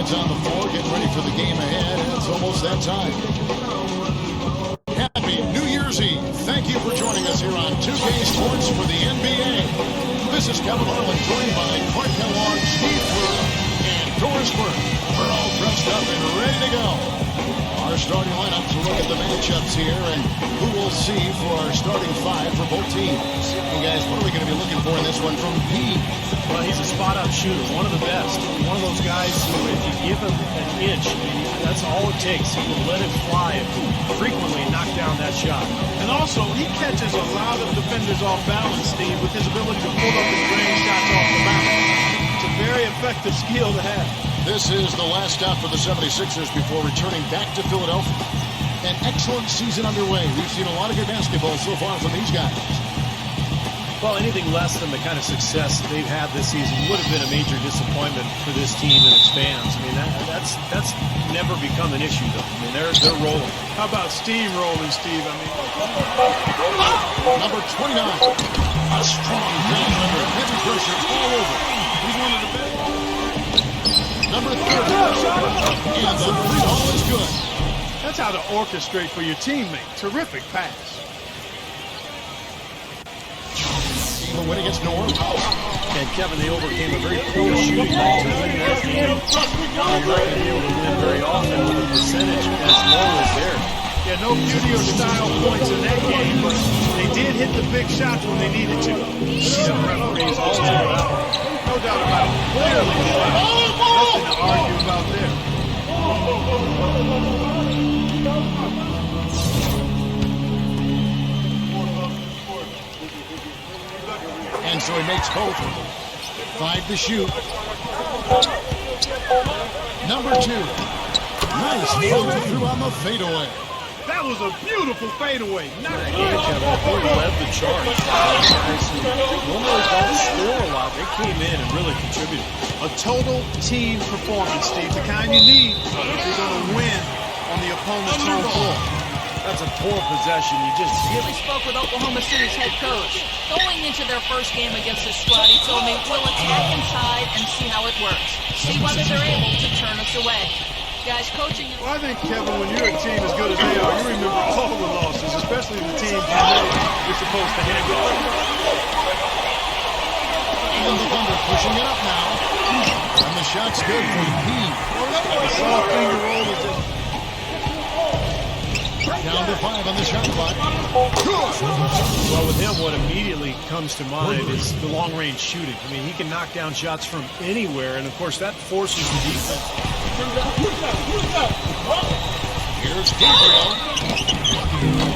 fans on the floor getting ready for the game ahead, and it's almost that time. Happy New Year's Eve. Thank you for joining us here on 2K Sports for the NBA. This is Kevin Harlan, joined by Clark Kellogg, Steve Brewer, and Doris Burke. We're all dressed up and ready to go. Our starting lineups, we'll look at the matchups here and who we'll see for our starting five for both teams. And guys, what are we going to be looking for in this one from P? Well, he's a spot-out shooter, one of the best. One of those guys who, if you give him an inch, that's all it takes. He will let it fly and frequently knock down that shot. And also, he catches a lot of defenders off balance, Steve, with his ability to pull up his range shots off the bounce. It's a very effective skill to have. This is the last stop for the 76ers before returning back to Philadelphia. An excellent season underway. We've seen a lot of good basketball so far from these guys. Well, anything less than the kind of success they've had this season would have been a major disappointment for this team and its fans. I mean, that's never become an issue, though. I mean, they're rolling. How about steamrolling, Steve? I mean, number 29, a strong finish under heavy pressure all over. He's one of the best. Number 30, and the three ball is good. That's how to orchestrate for your teammate. Terrific pass. Even when it gets north. And Kevin, they overcame a very poor shooting night to win that game. You're not going to be able to win very often with a percentage as low as theirs. Yeah, no beauty or style points in that game, but they did hit the big shots when they needed to. Yeah, referees all over that. No doubt about it. Clearly, nothing to argue about there. And so he makes both. 5 to shoot. Number 2. Nice follow-through on the fadeaway. That was a beautiful fadeaway. Kevin, they led the charge. Guys who normally don't score a lot, they came in and really contributed. A total team performance, Steve. The kind you need if you're going to win on the opponent's home floor. That's a poor possession. We spoke with Oklahoma City's head coach. Going into their first game against this squad, he told me, we'll attack inside and see how it works. See whether they're able to turn us away. Guys, coaching... Well, I think, Kevin, when you're a team as good as they are, you remember all the losses, especially the teams you know you're supposed to handle. And the Thunder pushing it up now. And the shot's good for P. The soft finger roll is just... Down to 5 on the shot clock. Well, with him, what immediately comes to mind is the long-range shooting. I mean, he can knock down shots from anywhere, and of course, that forces the defense. Here's Gabriel.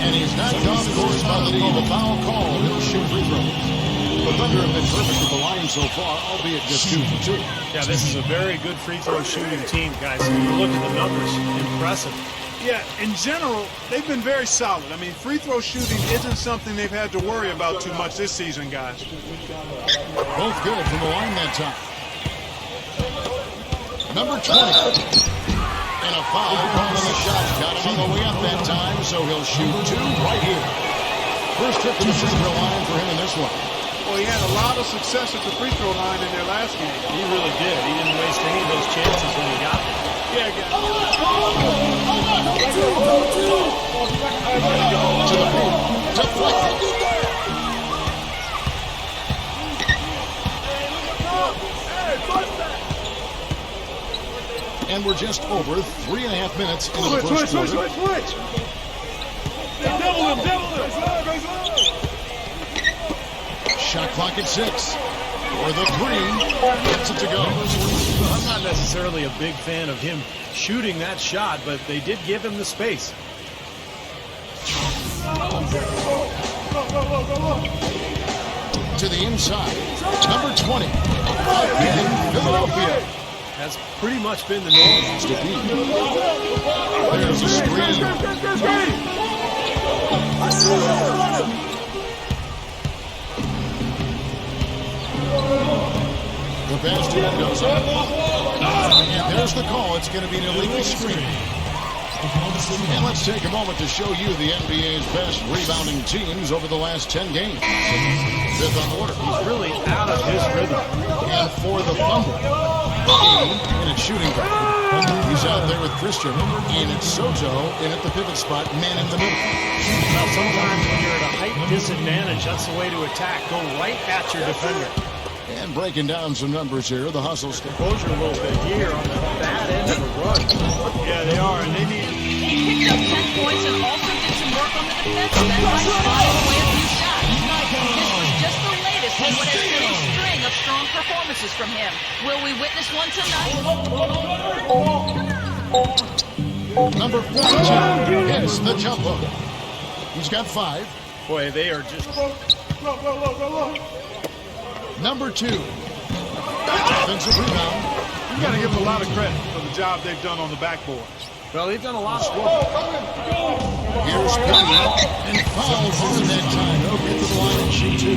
And he's knocked off course by the foul call. He'll shoot free throws. The Thunder have been perfect at the line so far, albeit just 2 for 2. Yeah, this is a very good free throw shooting team, guys. When you look at the numbers, impressive. Yeah, in general, they've been very solid. I mean, free throw shooting isn't something they've had to worry about too much this season, guys. Both good from the line that time. Number 20. And a foul called on the shot. Got him on the way up that time, so he'll shoot 2 right here. First trip to the free throw line for him in this one. Well, he had a lot of success at the free throw line in their last game. He really did. He didn't waste any of those chances when he got them. Yeah, guys. To the paint. Deflected. And we're just over 3.5 minutes into the first quarter. Switch. Double him. Shot clock at 6. For the 3. Gets it to go. I'm not necessarily a big fan of him shooting that shot, but they did give him the space. To the inside. Number 20. Again, Philadelphia. Has pretty much been the norm. There's a screen. The pass to Mendoza. And there's the call. It's going to be an illegal screen. And let's take a moment to show you the NBA's best rebounding teams over the last 10 games. 5th on the order. He's really out of his rhythm. And for the Thunder, in its shooting guard. He's out there with Christian, and it's Soto in at the pivot spot, man in the middle. Now, sometimes when you're at a height disadvantage, that's the way to attack. Go right at your defender. And breaking down some numbers here, the hustle stick. Composure a little bit here on the bad end of the run. Yeah, they are, and they need. He picked up 10 points and also did some work on the defensive end by sliding away a few shots. This was just the latest in what has been a string of strong performances from him. Will we witness one tonight? Number 42 hits the jump hook. He's got 5. Boy, they are just... Number 2. Offensive rebound. You got to give them a lot of credit for the job they've done on the backboard. Well, they've done a lot of scoring. Here's Cody, and fouls on that time. He'll get to the line and shoot 2.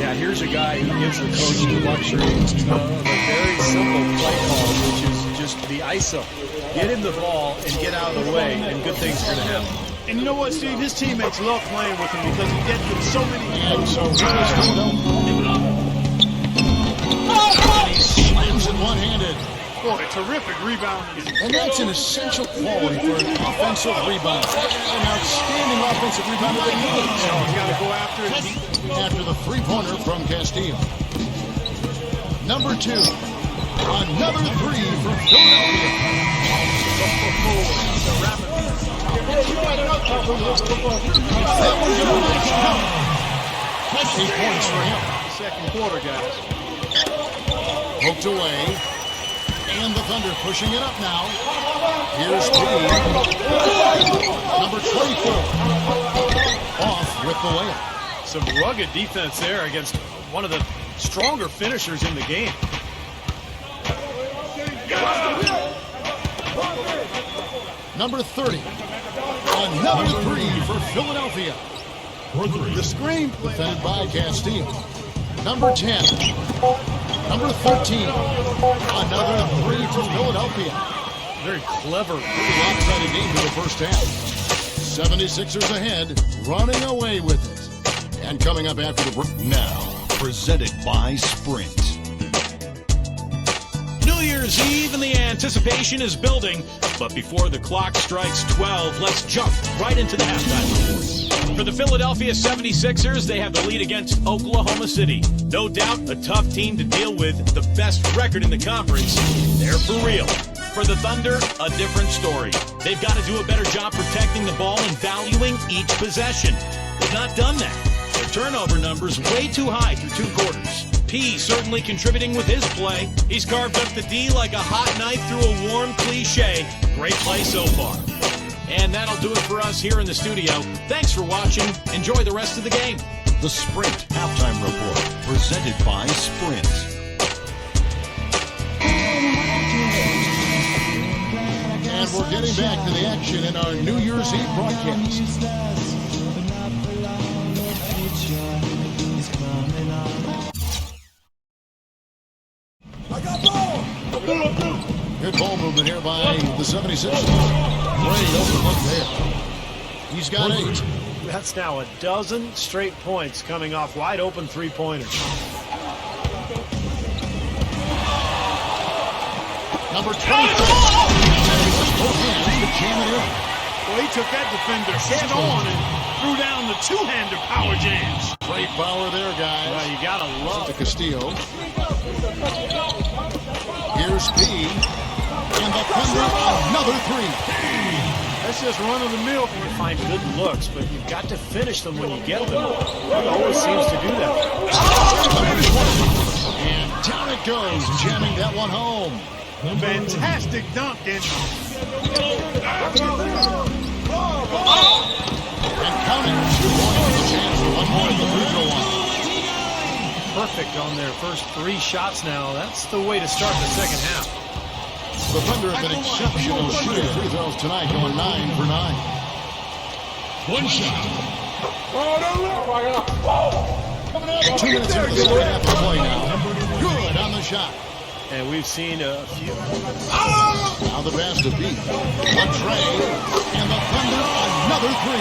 Yeah, here's a guy who gives the coach the luxury of a very simple play call, which is just the ISO. Get him the ball and get out of the way, and good things are going to happen. And you know what, Steve? His teammates love playing with him because he gets them so many. And so he slams it one-handed. Boy, terrific rebound. And that's an essential quality for an offensive rebound. An outstanding offensive rebounder that he needs. So he's got to go after it. After the three-pointer from Castillo. Number 2. Another 3 for Philadelphia. That one's a nice count. 20 points for him. Second quarter, guys. Poked away. And the Thunder pushing it up now. Here's P. Number 24. Off with the layup. Some rugged defense there against one of the stronger finishers in the game. Number 30. Another 3 for Philadelphia. The screen play. Defended by Castillo. Number 10. Number 13. Another 3 for Philadelphia. Very clever. Pretty lopsided game to the first half. 76ers ahead, running away with it. And coming up after the break. Now, presented by Sprint. New Year's Eve and the anticipation is building, but before the clock strikes 12, let's jump right into the halftime. For the Philadelphia 76ers, they have the lead against Oklahoma City. No doubt a tough team to deal with, the best record in the conference. They're for real. For the Thunder, a different story. They've got to do a better job protecting the ball and valuing each possession. They've not done that. Their turnover numbers way too high through 2 quarters. P certainly contributing with his play. He's carved up the D like a hot knife through a warm cliche. Great play so far. And that'll do it for us here in the studio. Thanks for watching. Enjoy the rest of the game. The Sprint Halftime Report, presented by Sprint. And we're getting back to the action in our New Year's Eve broadcast. Good ball movement here by the 76ers. Great overlook there. He's got 8. That's now a dozen straight points coming off wide open three-pointers. Number 24. Both hands to jam it in. Well, he took that defender head on and threw down the two-hander power jams. Great power there, guys. Well, you gotta love To Castillo. Here's P. And the Thunder, another 3. That's just run-of-the-mill. You find good looks, but you've got to finish them when you get them. He always seems to do that. And down it goes, jamming that one home. Fantastic dunk. And counting. 2 points with a chance for one more at the free throw line. Perfect on their first 3 shots now. That's the way to start the second half. The Thunder have been exceptional shooting free throws tonight, going 9 for 9. One shot. 2 minutes into the second half of play now. Good on the shot. And we've seen a few. Now the pass to B. A tray. And the Thunder, another 3.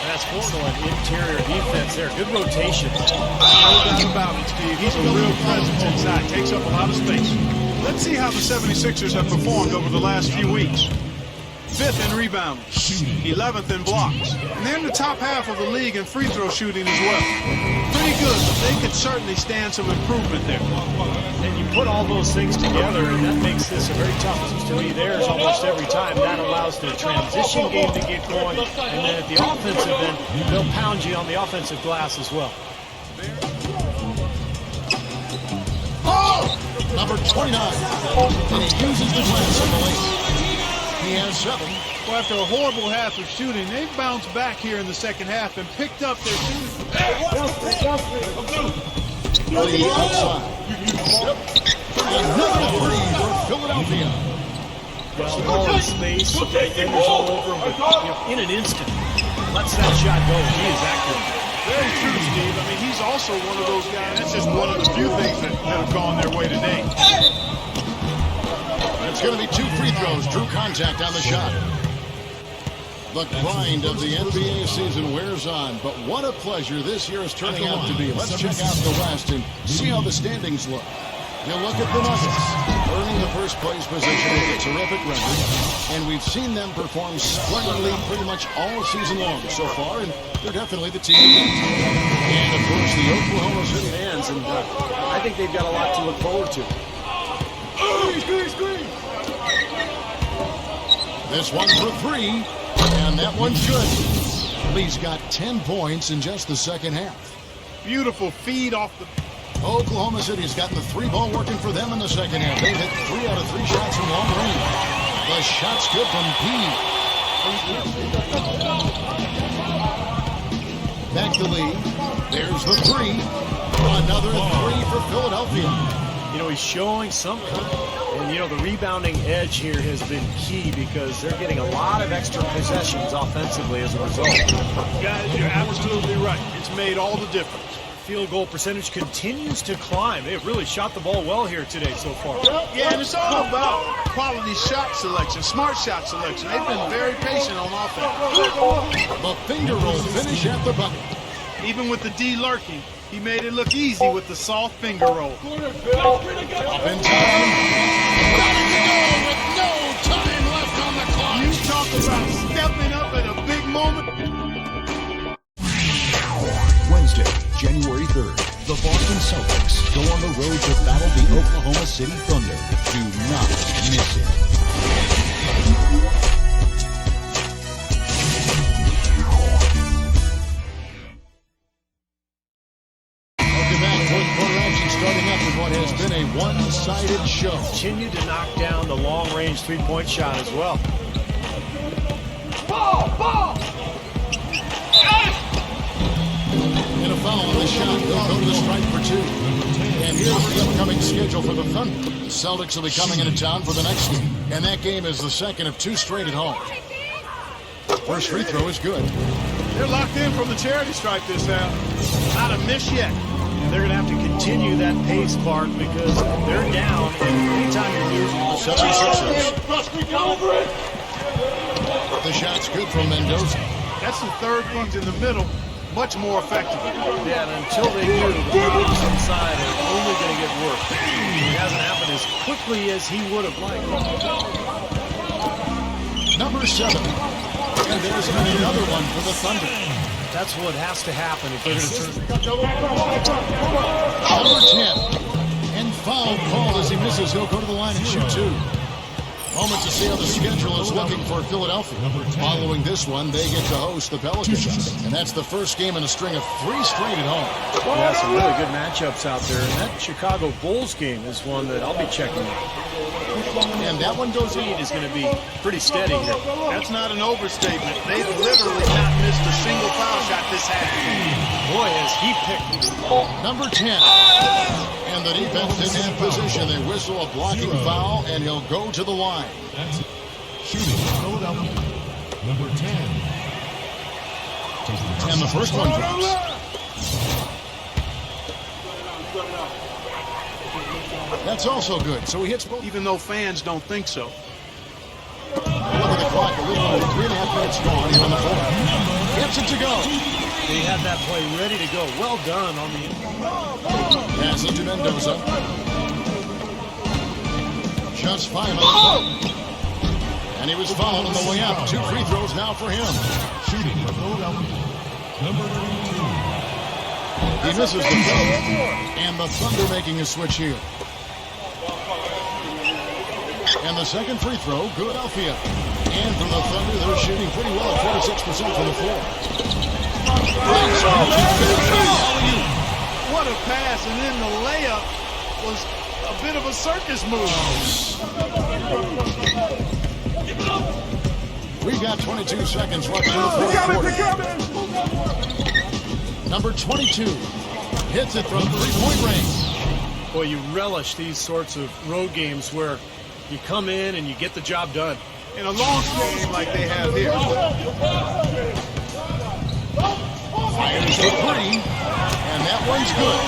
That's that's formula and interior defense there. Good rotation. No doubt about it, Steve. He's a real presence inside. Takes up a lot of space. Let's see how the 76ers have performed over the last few weeks. 5th in rebounding, 11th in blocks, and they're in the top half of the league in free throw shooting as well. Pretty good, but they could certainly stand some improvement there. And you put all those things together, and that makes this a very tough to be theirs almost every time. That allows the transition game to get going, and then at the offensive end, they'll pound you on the offensive glass as well. Number 29, and he uses the glass in the lane. He has 7. Well, after a horrible half of shooting, they've bounced back here in the second half and picked up their shooting. Lee outside. Another 3 for Philadelphia. Well, ball in space, defenders all over him, but in an instant, lets that shot go. He is accurate. Very true, Steve. I mean, he's also one of those guys. That's just one of the few things that have gone their way today. It's going to be 2 free throws. Drew contact on the shot. The grind of the NBA season wears on, but what a pleasure this year is turning out to be. Let's check out the West and see how the standings look. You look at the Nuggets, earning the first place position with a terrific record, and we've seen them perform splendidly pretty much all season long so far, and they're definitely the team to beat. And of course, the Oklahoma City fans, and I think they've got a lot to look forward to. This one for 3, and that one's good. Lee's got 10 points in just the second half. Beautiful feed off the... Oklahoma City's got the 3 ball working for them in the second half. They hit 3 out of 3 shots from long range. The shot's good from P. Back to Lee. There's the 3. Another 3 for Philadelphia. You know, he's showing some kind of, and you know, the rebounding edge here has been key because they're getting a lot of extra possessions offensively as a result. Guys, you're absolutely right. It's made all the difference. Field goal percentage continues to climb. They've really shot the ball well here today so far. Yeah, and it's all about quality shot selection, smart shot selection. They've been very patient on offense. The finger roll finish at the bucket. Even with the D lurking, he made it look easy with the soft finger roll. Up in time. Ready to go with no time left on the clock. You talk about stepping up at a big moment. Wednesday, January 3rd, the Boston Celtics go on the road to battle the Oklahoma City Thunder. Do not miss it. Starting up with what has been a one-sided show. Continue to knock down the long-range three-point shot as well. And a foul on the shot. They'll go to the strike for 2. And here's the upcoming schedule for the Thunder. The Celtics will be coming into town for the next game. And that game is the second of 2 straight at home. First free throw is good. They're locked in from the charity stripe this half. Not a miss yet. And they're going to have to continue that pace, Clark, because they're down. And anytime you're losing the 76ers. The shot's good from Mendoza. That's the third one's in the middle. Much more effective. Yeah, and until they do, the problems inside are only going to get worse. It hasn't happened as quickly as he would have liked. Number 7. And there's another one for the Thunder. That's what has to happen if they're going to turn. Number 10. And foul call as he misses. He'll go to the line and shoot 2. Moment to see how the schedule is looking for Philadelphia. Following this one, they get to host the Pelicans. And that's the first game in a string of 3 straight at home. Yeah, some really good matchups out there. And that Chicago Bulls game is one that I'll be checking out. And that one goes in. Is going to be pretty steady here. That's not an overstatement. They've literally not missed a single foul shot this half. Boy, has he picked. Number 10. And the defense didn't have position. They whistle a blocking foul, and he'll go to the line. That's shooting Philadelphia. Number 10. And the first one drops. That's also good. So he hits both. Even though fans don't think so. Look at the clock. A little over 3.5 minutes gone here in the fourth. gets it to go. They had that play ready to go. Well done on the... Pass it to Mendoza. Just 5 on the and he was fouled on the way up. 2 free throws now for him. Shooting for Philadelphia, number 22. He misses the shot. And the Thunder making a switch here. And the second free throw, Philadelphia. And for the Thunder, they're shooting pretty well at 46% from the floor. What a pass, and then the layup was a bit of a circus move. We've got 22 seconds left in the fourth quarter. Number 22 hits it from three-point range. Boy, you relish these sorts of road games where you come in and you get the job done. In a long game like they have here. Fires the three, and that one's good.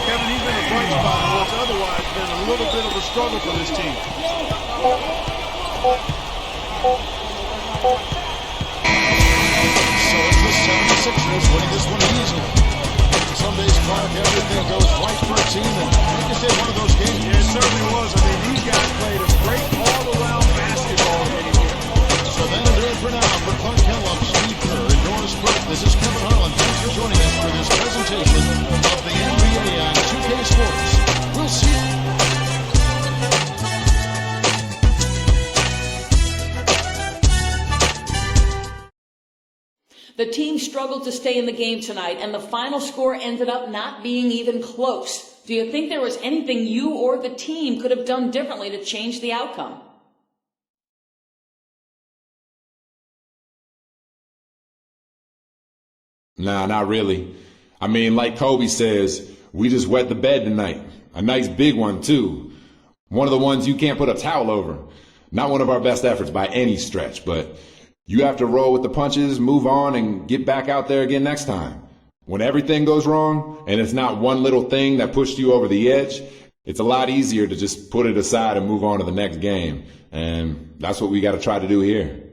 Kevin, he's been a bright spot in what's otherwise been a little bit of a struggle for this team. So it's the 76ers winning this one easily. Some days, Clark, everything goes right for a team, and like I said, one of those games. Yeah, it certainly was. I mean, these guys played a great all-around basketball game here. So that'll do it for now. For Clark Kellogg, Steve Kerr, and Doris Burke, this is Kevin Harlan. Thanks for joining us for this presentation of the NBA on 2K Sports. We'll see you. The team struggled to stay in the game tonight, and the final score ended up not being even close. Do you think there was anything you or the team could have done differently to change the outcome? Nah, not really. I mean, like Kobe says, we just wet the bed tonight. A nice big one, too. One of the ones you can't put a towel over. Not one of our best efforts by any stretch, but you have to roll with the punches, move on, and get back out there again next time. When everything goes wrong, and it's not one little thing that pushed you over the edge, it's a lot easier to just put it aside and move on to the next game. And that's what we got to try to do here.